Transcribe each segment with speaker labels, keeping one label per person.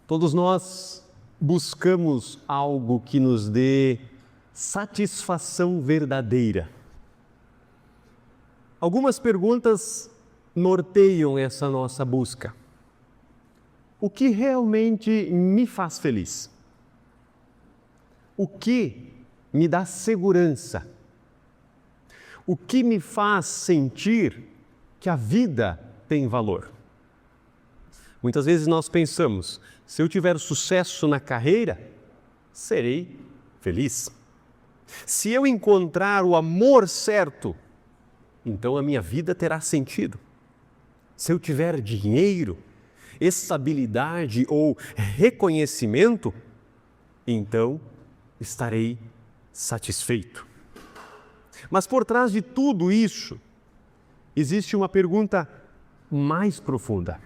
Speaker 1: Todos nós buscamos algo que nos dê satisfação verdadeira. Algumas perguntas norteiam essa nossa busca. O que realmente me faz feliz? O que me dá segurança? O que me faz sentir que a vida tem valor? Muitas vezes nós pensamos, se eu tiver sucesso na carreira, serei feliz. Se eu encontrar o amor certo, então a minha vida terá sentido. Se eu tiver dinheiro, estabilidade ou reconhecimento, então estarei satisfeito. Mas por trás de tudo isso, existe uma pergunta mais profunda.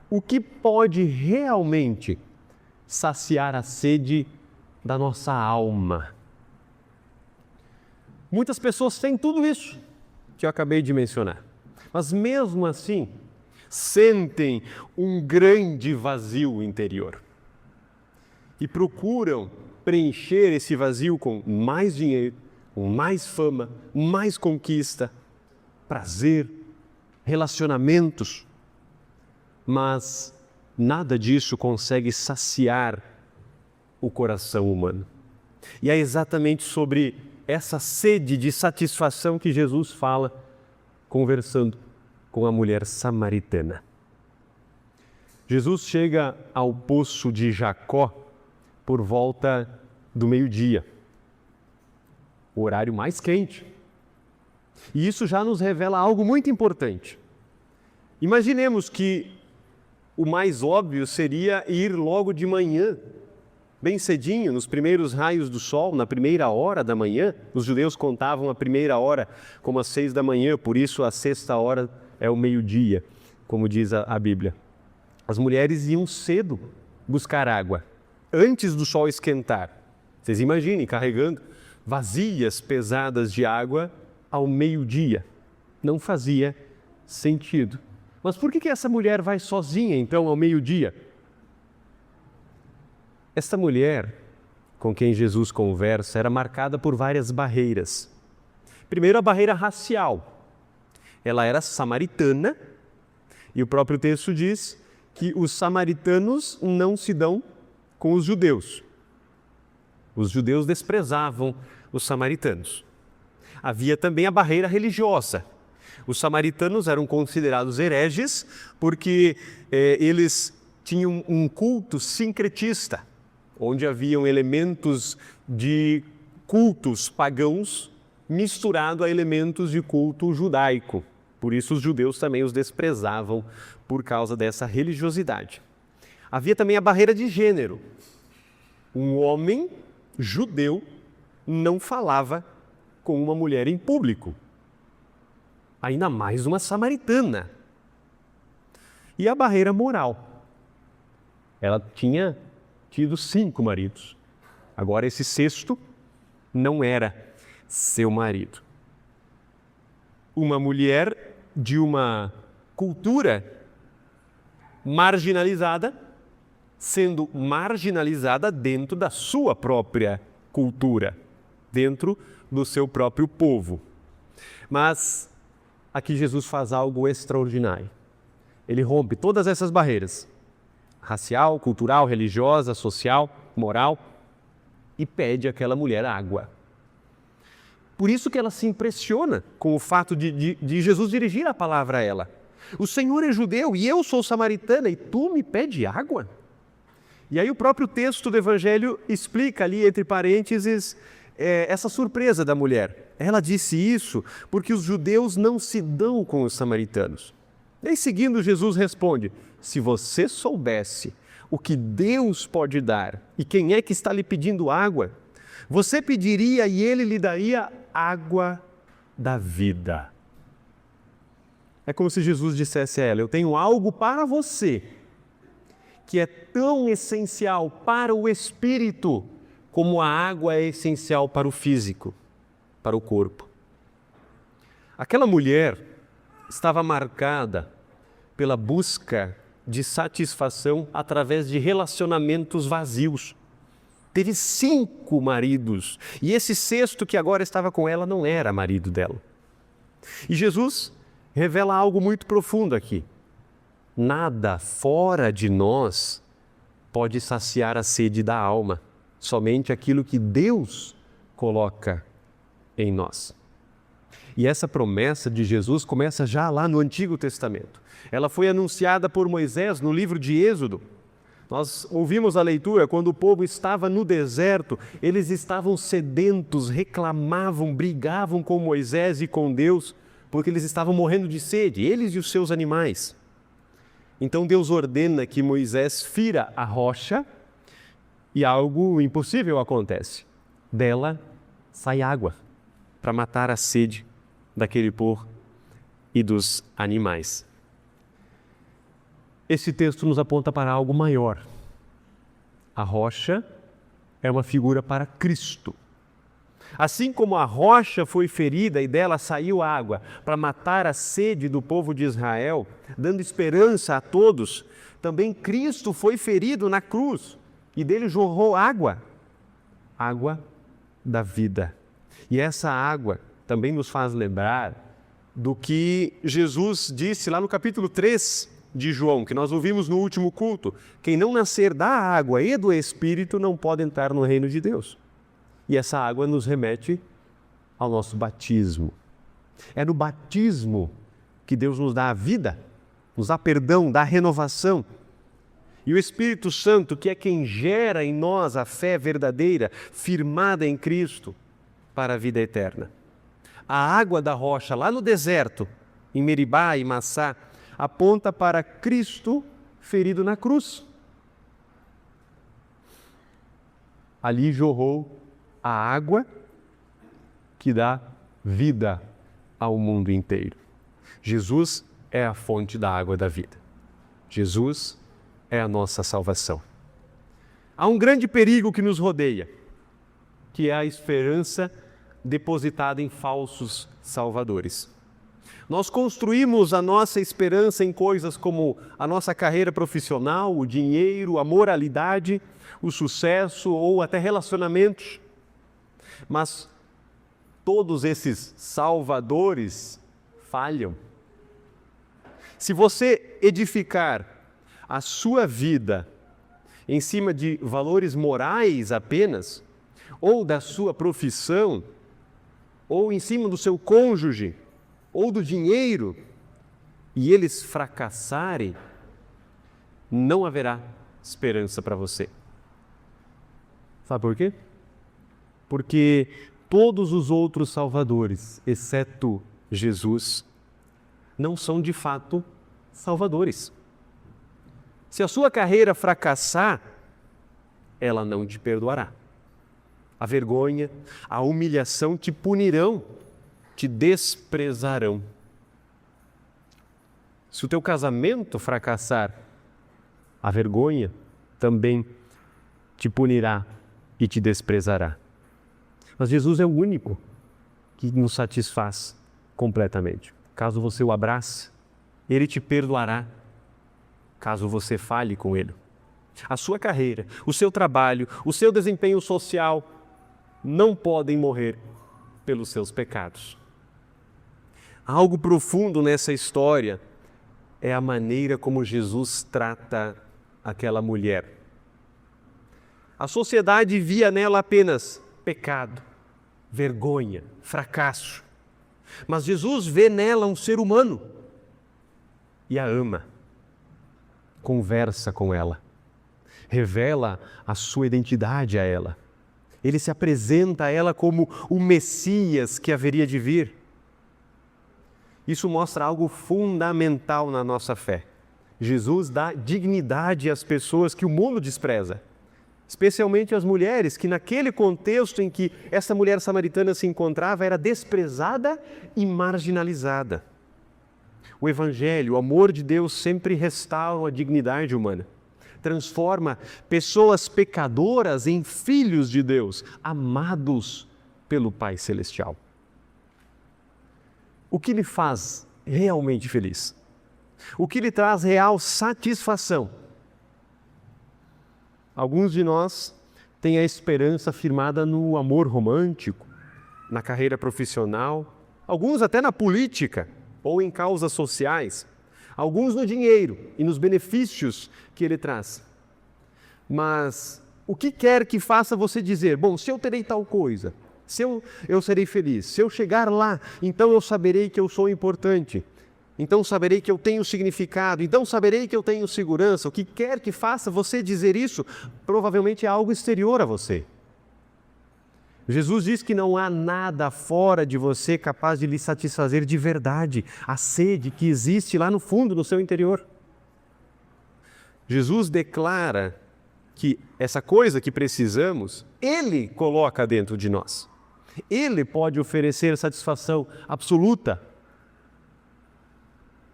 Speaker 1: O que pode realmente saciar a sede da nossa alma? Muitas pessoas têm tudo isso que eu acabei de mencionar, mas mesmo assim sentem um grande vazio interior e procuram preencher esse vazio com mais dinheiro, com mais fama, mais conquista, prazer, relacionamentos, mas nada disso consegue saciar o coração humano. E é exatamente sobre essa sede de satisfação que Jesus fala conversando com a mulher samaritana. Jesus chega ao poço de Jacó por volta do meio-dia, o horário mais quente. E isso já nos revela algo muito importante. Imaginemos que o mais óbvio seria ir logo de manhã, bem cedinho, nos primeiros raios do sol, na primeira hora da manhã. Os judeus contavam a primeira hora como às 6 da manhã, por isso a sexta hora é o meio-dia, como diz a Bíblia. As mulheres iam cedo buscar água, antes do sol esquentar. Vocês imaginem, carregando vasilhas pesadas de água ao meio-dia. Não fazia sentido. Mas por que essa mulher vai sozinha, então, ao meio-dia? Esta mulher com quem Jesus conversa era marcada por várias barreiras. Primeiro, a barreira racial. Ela era samaritana e o próprio texto diz que os samaritanos não se dão com os judeus. Os judeus desprezavam os samaritanos. Havia também a barreira religiosa. Os samaritanos eram considerados hereges porque eles tinham um culto sincretista, onde haviam elementos de cultos pagãos misturado a elementos de culto judaico. Por isso os judeus também os desprezavam por causa dessa religiosidade. Havia também a barreira de gênero. Um homem judeu não falava com uma mulher em público, ainda mais uma samaritana. E a barreira moral. Ela tinha tido 5 maridos. Agora esse sexto não era seu marido. Uma mulher de uma cultura marginalizada, sendo marginalizada dentro da sua própria cultura, dentro do seu próprio povo. Mas aqui Jesus faz algo extraordinário. Ele rompe todas essas barreiras, racial, cultural, religiosa, social, moral, e pede àquela mulher água. Por isso que ela se impressiona com o fato de Jesus dirigir a palavra a ela. O Senhor é judeu e eu sou samaritana e tu me pede água? E aí o próprio texto do Evangelho explica ali, entre parênteses, essa surpresa da mulher. Ela disse isso porque os judeus não se dão com os samaritanos. E aí, seguindo, Jesus responde: se você soubesse o que Deus pode dar e quem é que está lhe pedindo água, você pediria e ele lhe daria água da vida. É como se Jesus dissesse a ela: eu tenho algo para você que é tão essencial para o espírito como a água é essencial para o físico, para o corpo. Aquela mulher estava marcada pela busca de satisfação através de relacionamentos vazios. Teve 5 maridos, e esse sexto que agora estava com ela não era marido dela. E Jesus revela algo muito profundo aqui. Nada fora de nós pode saciar a sede da alma, somente aquilo que Deus coloca em nós. E essa promessa de Jesus começa já lá no Antigo Testamento. Ela foi anunciada por Moisés no livro de Êxodo. Nós ouvimos a leitura, quando o povo estava no deserto, eles estavam sedentos, reclamavam, brigavam com Moisés e com Deus, porque eles estavam morrendo de sede, eles e os seus animais. Então Deus ordena que Moisés fira a rocha e algo impossível acontece. Dela sai água para matar a sede daquele povo e dos animais. Esse texto nos aponta para algo maior. A rocha é uma figura para Cristo. Assim como a rocha foi ferida e dela saiu água para matar a sede do povo de Israel, dando esperança a todos, também Cristo foi ferido na cruz e dele jorrou água, água da vida. E essa água também nos faz lembrar do que Jesus disse lá no capítulo 3 de João, que nós ouvimos no último culto. Quem não nascer da água e do Espírito não pode entrar no reino de Deus. E essa água nos remete ao nosso batismo. É no batismo que Deus nos dá a vida, nos dá perdão, dá renovação. E o Espírito Santo, que é quem gera em nós a fé verdadeira, firmada em Cristo, para a vida eterna. A água da rocha lá no deserto, em Meribá e Massá, aponta para Cristo ferido na cruz. Ali jorrou a água que dá vida ao mundo inteiro. Jesus é a fonte da água da vida. Jesus é a nossa salvação. Há um grande perigo que nos rodeia, que é a esperança depositada em falsos salvadores. Nós construímos a nossa esperança em coisas como a nossa carreira profissional, o dinheiro, a moralidade, o sucesso ou até relacionamentos. Mas todos esses salvadores falham. Se você edificar a sua vida em cima de valores morais apenas, ou da sua profissão, ou em cima do seu cônjuge, ou do dinheiro, e eles fracassarem, não haverá esperança para você. Sabe por quê? Porque todos os outros salvadores, exceto Jesus, não são de fato salvadores. Se a sua carreira fracassar, ela não te perdoará. A vergonha, a humilhação te punirão, te desprezarão. Se o teu casamento fracassar, a vergonha também te punirá e te desprezará. Mas Jesus é o único que nos satisfaz completamente. Caso você o abrace, Ele te perdoará. Caso você falhe com Ele. A sua carreira, o seu trabalho, o seu desempenho social não podem morrer pelos seus pecados. Algo profundo nessa história é a maneira como Jesus trata aquela mulher. A sociedade via nela apenas pecado, vergonha, fracasso. Mas Jesus vê nela um ser humano e a ama. Conversa com ela, revela a sua identidade a ela. Ele se apresenta a ela como o Messias que haveria de vir. Isso mostra algo fundamental na nossa fé. Jesus dá dignidade às pessoas que o mundo despreza, especialmente às mulheres, que naquele contexto em que essa mulher samaritana se encontrava, era desprezada e marginalizada. O Evangelho, o amor de Deus sempre restaura a dignidade humana. Transforma pessoas pecadoras em filhos de Deus, amados pelo Pai Celestial. O que lhe faz realmente feliz? o que lhe traz real satisfação. Alguns de nós têm a esperança firmada no amor romântico, na carreira profissional, alguns até na política ou em causas sociais, alguns no dinheiro e nos benefícios que ele traz. Mas o que quer que faça você dizer, bom, se eu terei tal coisa, se eu serei feliz, se eu chegar lá, então eu saberei que eu sou importante, então saberei que eu tenho significado, então saberei que eu tenho segurança. O que quer que faça você dizer isso, provavelmente é algo exterior a você. Jesus diz que não há nada fora de você capaz de lhe satisfazer de verdade a sede que existe lá no fundo, no seu interior. Jesus declara que essa coisa que precisamos, Ele coloca dentro de nós. Ele pode oferecer satisfação absoluta,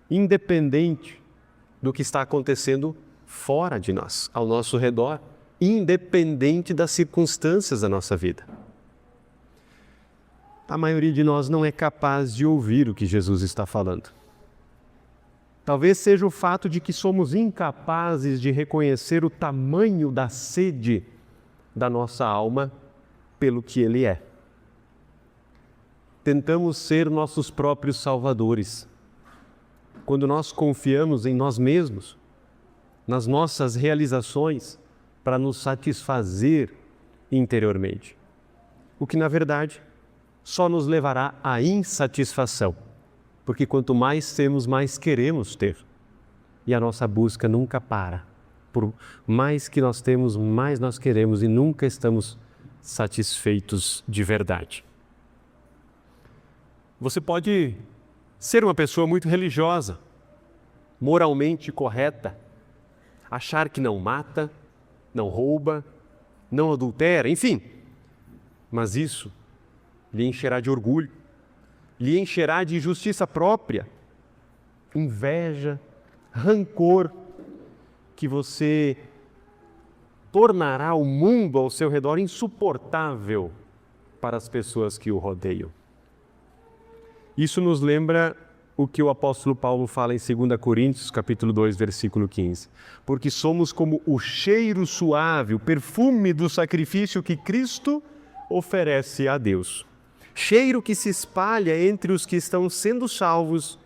Speaker 1: independente do que está acontecendo fora de nós, ao nosso redor, independente das circunstâncias da nossa vida. A maioria de nós não é capaz de ouvir o que Jesus está falando. Talvez seja o fato de que somos incapazes de reconhecer o tamanho da sede da nossa alma pelo que Ele é. Tentamos ser nossos próprios salvadores. Quando nós confiamos em nós mesmos, nas nossas realizações, para nos satisfazer interiormente. O que, na verdade, só nos levará à insatisfação. Porque quanto mais temos, mais queremos ter. E a nossa busca nunca para. Por mais que nós temos, mais nós queremos e nunca estamos satisfeitos de verdade. Você pode ser uma pessoa muito religiosa, moralmente correta, achar que não mata, não rouba, não adultera, enfim. Mas isso lhe encherá de orgulho, lhe encherá de injustiça própria, inveja, rancor, que você tornará o mundo ao seu redor insuportável para as pessoas que o rodeiam. Isso nos lembra o que o apóstolo Paulo fala em 2 Coríntios, capítulo 2, versículo 15. Porque somos como o cheiro suave, o perfume do sacrifício que Cristo oferece a Deus. Cheiro que se espalha entre os que estão sendo salvos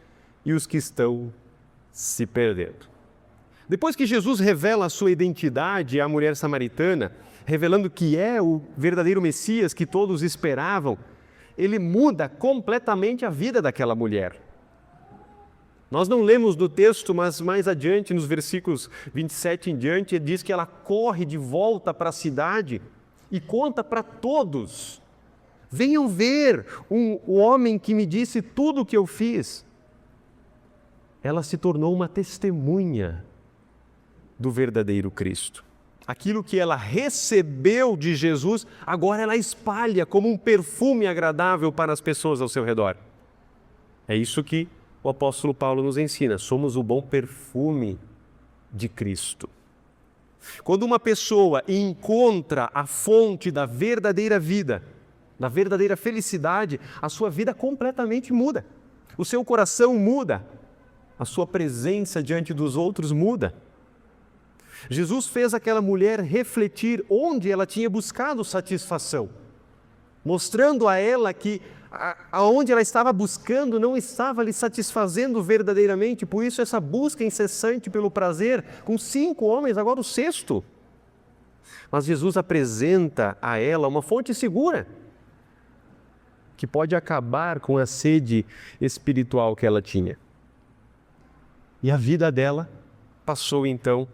Speaker 1: e os que estão se perdendo. Depois que Jesus revela a sua identidade à mulher samaritana, revelando que é o verdadeiro Messias que todos esperavam, ele muda completamente a vida daquela mulher. Nós não lemos do texto, mas mais adiante, nos versículos 27 em diante, diz que ela corre de volta para a cidade e conta para todos: venham ver o homem que me disse tudo o que eu fiz. Ela se tornou uma testemunha do verdadeiro Cristo. Aquilo que ela recebeu de Jesus, agora ela espalha como um perfume agradável para as pessoas ao seu redor. É isso que o apóstolo Paulo nos ensina. Somos o bom perfume de Cristo. Quando uma pessoa encontra a fonte da verdadeira vida, da verdadeira felicidade, a sua vida completamente muda. O seu coração muda. A sua presença diante dos outros muda. Jesus fez aquela mulher refletir onde ela tinha buscado satisfação, mostrando a ela que aonde ela estava buscando não estava lhe satisfazendo verdadeiramente, por isso essa busca incessante pelo prazer, com 5 homens, agora o 6º. Mas Jesus apresenta a ela uma fonte segura, que pode acabar com a sede espiritual que ela tinha. E a vida dela passou então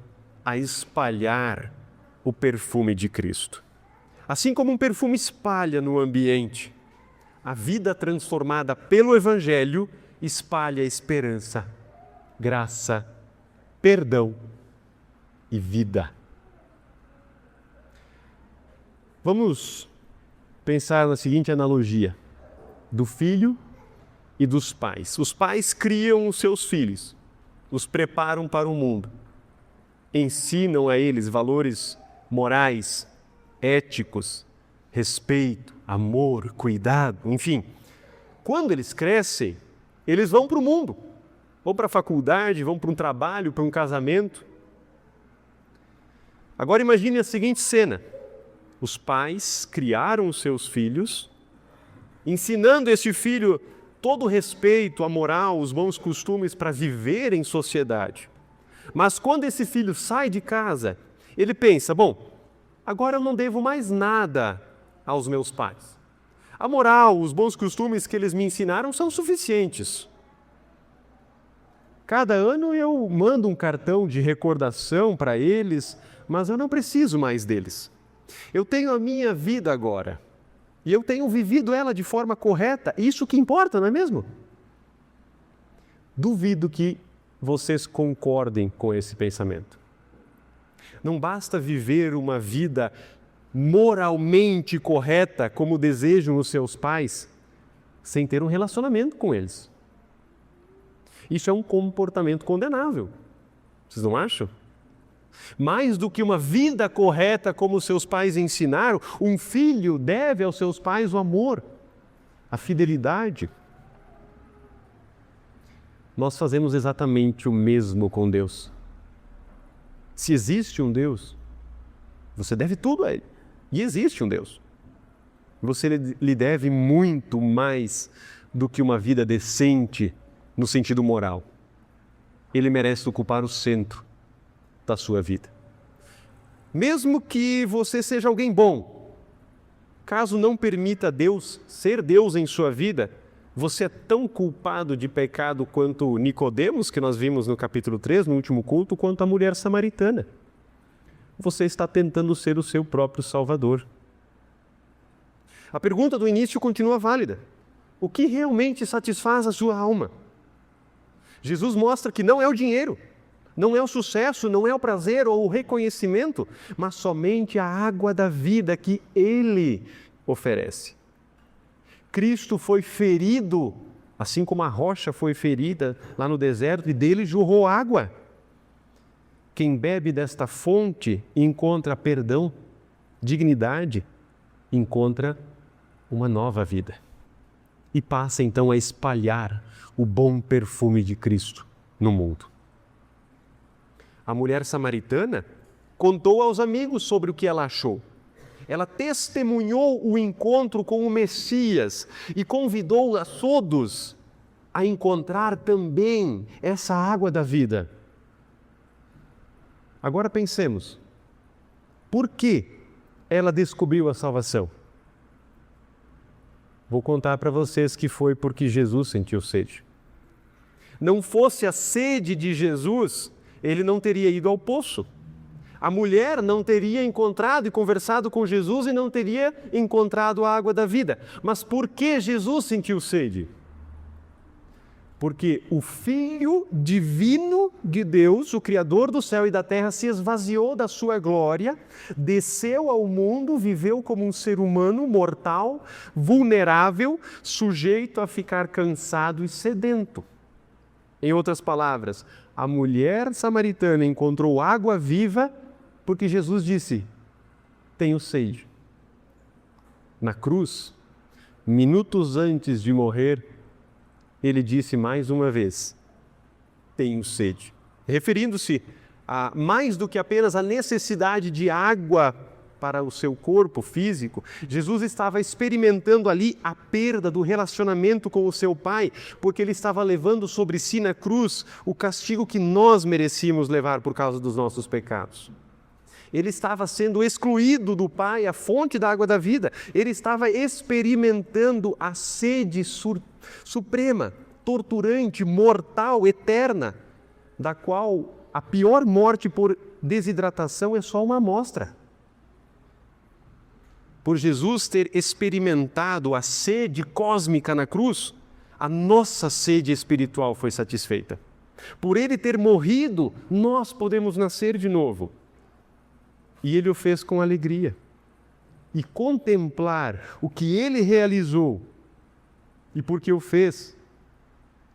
Speaker 1: a espalhar o perfume de Cristo. Assim como um perfume espalha no ambiente, a vida transformada pelo Evangelho espalha esperança, graça, perdão e vida. Vamos pensar na seguinte analogia do filho e dos pais. Os pais criam os seus filhos, os preparam para o mundo. Ensinam a eles valores morais, éticos, respeito, amor, cuidado, enfim. Quando eles crescem, eles vão para o mundo Vão para a faculdade, vão para um trabalho, para um casamento. Agora imagine a seguinte cena. Os pais criaram os seus filhos, ensinando este filho todo o respeito, a moral, os bons costumes para viver em sociedade. Mas quando esse filho sai de casa, ele pensa, bom, agora eu não devo mais nada aos meus pais. A moral, os bons costumes que eles me ensinaram são suficientes. Cada ano eu mando um cartão de recordação para eles, mas eu não preciso mais deles. Eu tenho a minha vida agora. E eu tenho vivido ela de forma correta. Isso que importa, não é mesmo? Duvido que vocês concordem com esse pensamento. Não basta viver uma vida moralmente correta, como desejam os seus pais, sem ter um relacionamento com eles. Isso é um comportamento condenável. Vocês não acham? Mais do que uma vida correta como os seus pais ensinaram, um filho deve aos seus pais o amor, a fidelidade. Nós fazemos exatamente o mesmo com Deus. Se existe um Deus, você deve tudo a Ele. E existe um Deus. Você lhe deve muito mais do que uma vida decente no sentido moral. Ele merece ocupar o centro da sua vida. Mesmo que você seja alguém bom, caso não permita Deus ser Deus em sua vida, você é tão culpado de pecado quanto Nicodemos, que nós vimos no capítulo 3, no último culto, quanto a mulher samaritana. Você está tentando ser o seu próprio Salvador. A pergunta do início continua válida. O que realmente satisfaz a sua alma? Jesus mostra que não é o dinheiro, não é o sucesso, não é o prazer ou o reconhecimento, mas somente a água da vida que Ele oferece. Cristo foi ferido, assim como a rocha foi ferida lá no deserto, e dele jorrou água. Quem bebe desta fonte encontra perdão, dignidade, encontra uma nova vida. E passa então a espalhar o bom perfume de Cristo no mundo. A mulher samaritana contou aos amigos sobre o que ela achou. Ela testemunhou o encontro com o Messias e convidou a todos a encontrar também essa água da vida. Agora pensemos, por que ela descobriu a salvação? Vou contar para vocês que foi porque Jesus sentiu sede. Não fosse a sede de Jesus, ele não teria ido ao poço. A mulher não teria encontrado e conversado com Jesus e não teria encontrado a água da vida. Mas por que Jesus sentiu sede? Porque o Filho divino de Deus, o Criador do céu e da terra, se esvaziou da sua glória, desceu ao mundo, viveu como um ser humano mortal, vulnerável, sujeito a ficar cansado e sedento. Em outras palavras, a mulher samaritana encontrou água viva porque Jesus disse, tenho sede. Na cruz, minutos antes de morrer, ele disse mais uma vez, tenho sede. Referindo-se a mais do que apenas a necessidade de água para o seu corpo físico, Jesus estava experimentando ali a perda do relacionamento com o seu Pai, porque ele estava levando sobre si na cruz o castigo que nós merecíamos levar por causa dos nossos pecados. Ele estava sendo excluído do Pai, a fonte da água da vida. Ele estava experimentando a sede suprema, torturante, mortal, eterna, da qual a pior morte por desidratação é só uma amostra. Por Jesus ter experimentado a sede cósmica na cruz, a nossa sede espiritual foi satisfeita. Por ele ter morrido, nós podemos nascer de novo. E ele o fez com alegria. E contemplar o que ele realizou e porque o fez,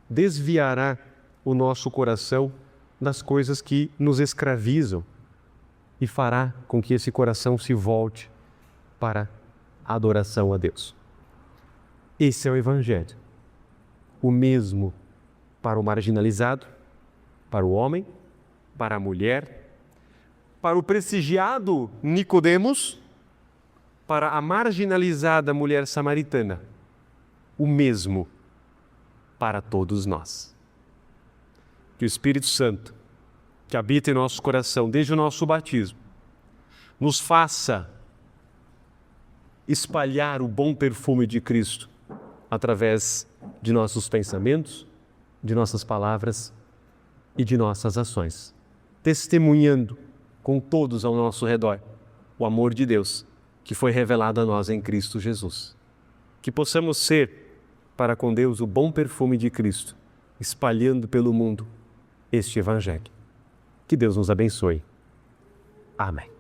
Speaker 1: desviará o nosso coração das coisas que nos escravizam e fará com que esse coração se volte para a adoração a Deus. Esse é o Evangelho. O mesmo para o marginalizado, para o homem, para a mulher, para o prestigiado Nicodemos, para a marginalizada mulher samaritana, o mesmo para todos nós. Que o Espírito Santo, que habita em nosso coração desde o nosso batismo, nos faça espalhar o bom perfume de Cristo através de nossos pensamentos, de nossas palavras e de nossas ações, testemunhando com todos ao nosso redor o amor de Deus que foi revelado a nós em Cristo Jesus. Que possamos ser para com Deus o bom perfume de Cristo, espalhando pelo mundo este Evangelho. Que Deus nos abençoe. Amém.